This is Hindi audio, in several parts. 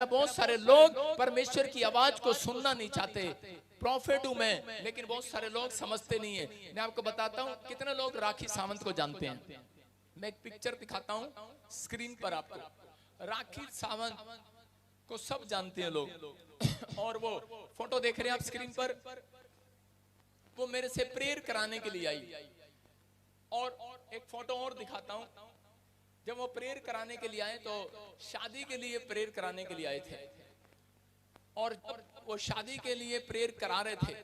बहुत सारे लोग परमेश्वर की आवाज को सुनना नहीं चाहते। प्रॉफिट हूं मैं, लेकिन बहुत सारे लोग समझते नहीं है। मैं आपको बताता हूं कितने लोग राखी सावंत को जानते हैं। मैं एक पिक्चर दिखाता हूं स्क्रीन पर आपको। राखी सावंत को सब जानते हैं लोग और वो फोटो देख रहे हैं आप स्क्रीन पर। वो मेरे से प्रेयर कराने के लिए आई। और एक फोटो और दिखाता हूं। जब वो प्रेयर कराने के लिए आए तो शादी के लिए प्रेयर कराने के लिए आए थे। और जब वो शादी के लिए प्रेयर करा रहे थे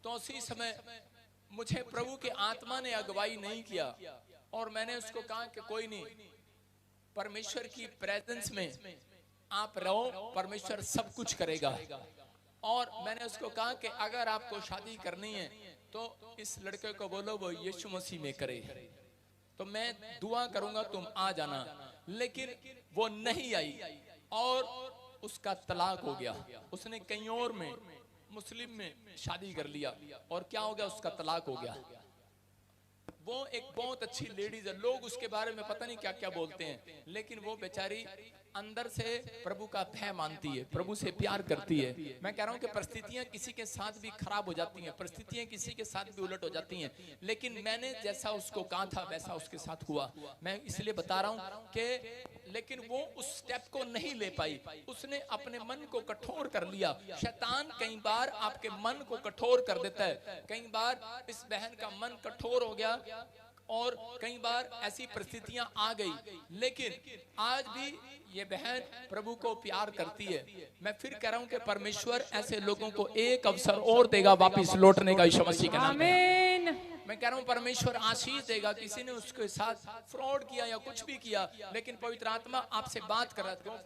तो उसी समय मुझे प्रभु के आत्मा ने अगुवाई नहीं किया और मैंने उसको कहा कि कोई नहीं, परमेश्वर की प्रेजेंस में आप रहो, परमेश्वर सब कुछ करेगा। और मैंने उसको कहा कि अगर आपको शादी करनी है तो इस लड़के को बोलो वो यीशु मसीह में करे, तो मैं दुआ करूंगा तुम आ जाना। लेकिन वो नहीं आई और उसका तलाक हो गया। उसने कहीं और में मुस्लिम में शादी कर लिया और क्या हो गया, उसका तलाक हो गया। वो एक बहुत अच्छी लेडीज है, लोग उसके बारे में पता नहीं क्या क्या बोलते हैं, लेकिन वो बेचारी अंदर से प्रभु का भय मानती है, प्रभु से प्यार करती है। मैं कह रहा हूं कि परिस्थितियां किसी के साथ भी खराब हो जाती हैं, परिस्थितियां किसी के साथ भी उलट हो जाती हैं, लेकिन मैंने जैसा उसको कहा था वैसा उसके साथ हुआ। मैं इसलिए बता रहा हूं कि लेकिन वो उस स्टेप को नहीं ले पाई। उसने अपने मन को कठोर कर लिया। शैतान कई बार आपके मन को कठोर कर देता है। कई बार इस बहन का मन कठोर हो गया और कई बार ऐसी परिस्थितियां आ गई, लेकिन आज भी ये बहन प्रभु को प्यार करती है। मैं फिर कह रहा हूं कि परमेश्वर ऐसे लोगों को एक अवसर और देगा वापस लौटने का यीशु मसीह के नाम में। मैं कह रहा हूं परमेश्वर आशीष देगा। किसी ने उसके साथ फ्रॉड किया या कुछ भी किया, लेकिन पवित्र आत्मा आपसे बात कर रहा था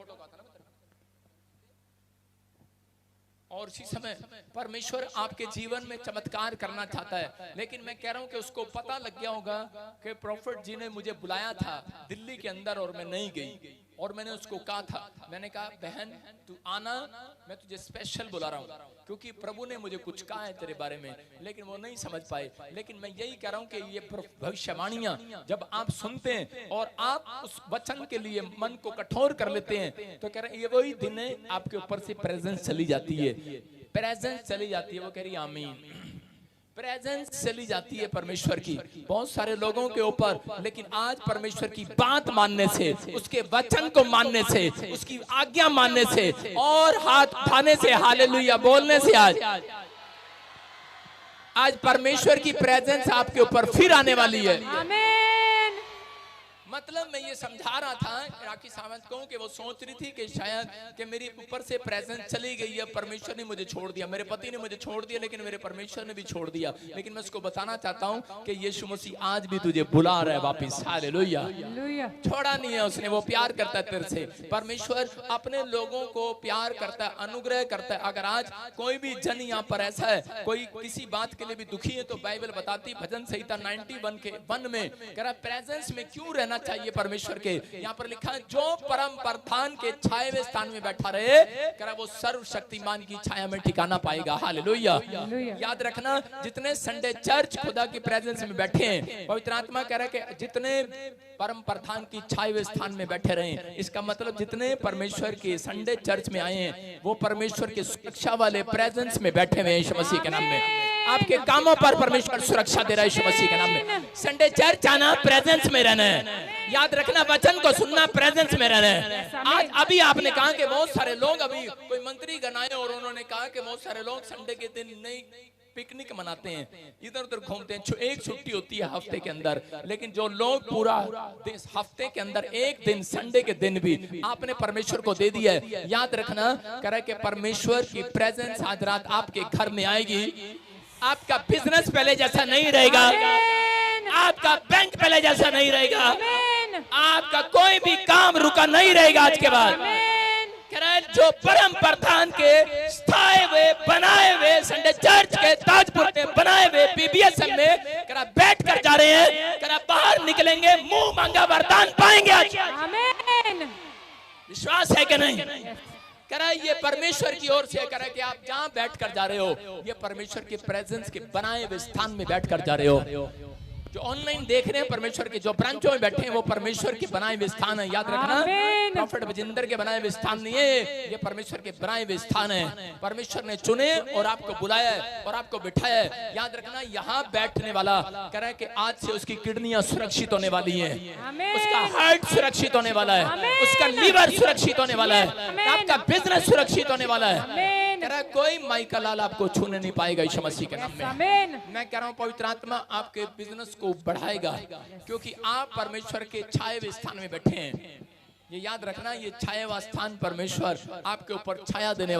और इसी समय परमेश्वर आपके जीवन में चमत्कार करना चाहता है। लेकिन मैं कह रहा हूं कि उसको पता लग गया होगा कि प्रॉफिट जी ने मुझे बुलाया था दिल्ली के अंदर और मैं नहीं गई। और मैंने उसको कहा था, मैंने कहा बहन तू आना, मैं तुझे स्पेशल बुला रहा हूं क्योंकि प्रभु ने मुझे कुछ कहा है तेरे बारे में। लेकिन वो नहीं समझ पाए। लेकिन मैं यही कह रहा हूं कि ये भविष्यवाणियां जब आप सुनते हैं और आप उस वचन के लिए मन को कठोर कर लेते हैं तो कह रहे हैं ये वही दिन है आपके ऊपर से प्रेजेंस चली जाती है, प्रेजेंस चली जाती है। वो कह रही आमीन, प्रेजेंस चली जाती है परमेश्वर की बहुत सारे लोगों के ऊपर। लेकिन आज परमेश्वर की बात मानने से, उसके वचन को मानने से, उसकी आज्ञा मानने से और हाथ उठाने से, हालेलुया बोलने से आज परमेश्वर की प्रेजेंस आपके ऊपर फिर आने वाली है। मतलब मैं ये समझा रहा था राखी सावंत को कि वो सोच रही थी कि शायद कि मेरी ऊपर से प्रेजेंस चली गई है, परमेश्वर ने मुझे छोड़ दिया, मेरे पति ने मुझे छोड़ दिया, लेकिन मेरे परमेश्वर ने भी छोड़ दिया। लेकिन मैं उसको बताना चाहता हूँ कि यीशु मसीह आज भी तुझे बुला रहा है वापस। हालेलुया, छोड़ा नहीं है उसने, वो प्यार करता है तेरे से। परमेश्वर अपने लोगों को प्यार करता है, अनुग्रह करता है। अगर आज कोई भी जन यहाँ पर ऐसा है, कोई किसी बात के लिए भी दुखी है, तो बाइबल बताती भजन संहिता 91 के 1 में कह रहा प्रेजेंस में क्यों रहना चाहिए परमेश्वर के। यहाँ पर लिखा है जो परम प्रधान के छाए हुए स्थान में बैठा रहे, कह रहा वो सर्वशक्तिमान की छाया में ठिकाना पाएगा। हालेलुया। याद रखना जितने संडे चर्च खुदा की प्रेजेंस में बैठे हैं, पवित्र आत्मा कह रहा है कि जितने परम प्रधान की छाए हुए स्थान में बैठे रहे, इसका मतलब जितने परमेश्वर के संडे चर्च में आए हैं वो परमेश्वर के सुरक्षा वाले प्रेजेंस में बैठे हुए हैं यीशु मसीह के नाम में। आपके कामों पर परमेश्वर सुरक्षा दे रहा है यीशु मसीह के नाम में। संडे चर्च आना, प्रेजेंस में रहना है। याद रखना वचन को सुनना, प्रेजेंस में रहना है। आज अभी आपने कहा कि बहुत सारे लोग, अभी कोई मंत्री गनाए और उन्होंने कहा कि बहुत सारे लोग संडे के दिन नहीं पिकनिक मनाते हैं, इधर उधर घूमते हैं। एक छुट्टी होती है हफ्ते के अंदर, लेकिन जो लोग पूरा हफ्ते के अंदर एक दिन संडे के दिन भी आपने परमेश्वर को दे दिया है, याद रखना करे कि परमेश्वर की प्रेजेंस आज रात आपके घर में आएगी। आपका बिजनेस पहले जैसा नहीं रहेगा, आपका बैंक पहले जैसा नहीं रहेगा, आपका कोई भी काम रुका नहीं रहेगा आज के बाद। जो परम प्रधान के स्थाये हुए बनाए हुए संडे चर्च के ताजपुर में बनाए हुए पीबीएसएम में करा बैठ कर जा रहे हैं, करा बाहर निकलेंगे मुंह मांगा वरदान पाएंगे आज। आमीन। विश्वास है कि नहीं? करा ये परमेश्वर की ओर से करा कि आप जहां बैठ कर जा रहे हो, ये परमेश्वर के प्रेजेंस के बनाए हुए स्थान में बैठ कर जा रहे हो। जो ऑनलाइन देख रहे हैं परमेश्वर के, जो ब्रांचों में बैठे हैं वो परमेश्वर के बनाए हुए स्थान है। याद रखना, प्रॉफेट बजिंदर के बनाए हुए स्थान नहीं है, ये परमेश्वर के बनाए हुए स्थान है। परमेश्वर ने चुने और आपको बुलाया है और आपको बिठाया है। याद रखना, यहाँ बैठने वाला कह रहा है कि आज से उसकी किडनियां सुरक्षित होने वाली है, उसका हार्ट सुरक्षित होने वाला है, उसका लीवर सुरक्षित होने वाला है, आपका बिजनेस सुरक्षित होने वाला है। कह रहा है कोई माइका लाल आपको छूने नहीं पाएगा यीशु मसीह के नाम में। मैं कह रहा हूँ पवित्र आत्मा आपके बिजनेस को बढ़ाएगा, क्योंकि आप परमेश्वर के छाए हुए स्थान में बैठे हैं। ये याद रखना, ये छाया हुआ स्थान परमेश्वर आपके ऊपर छाया देने वाला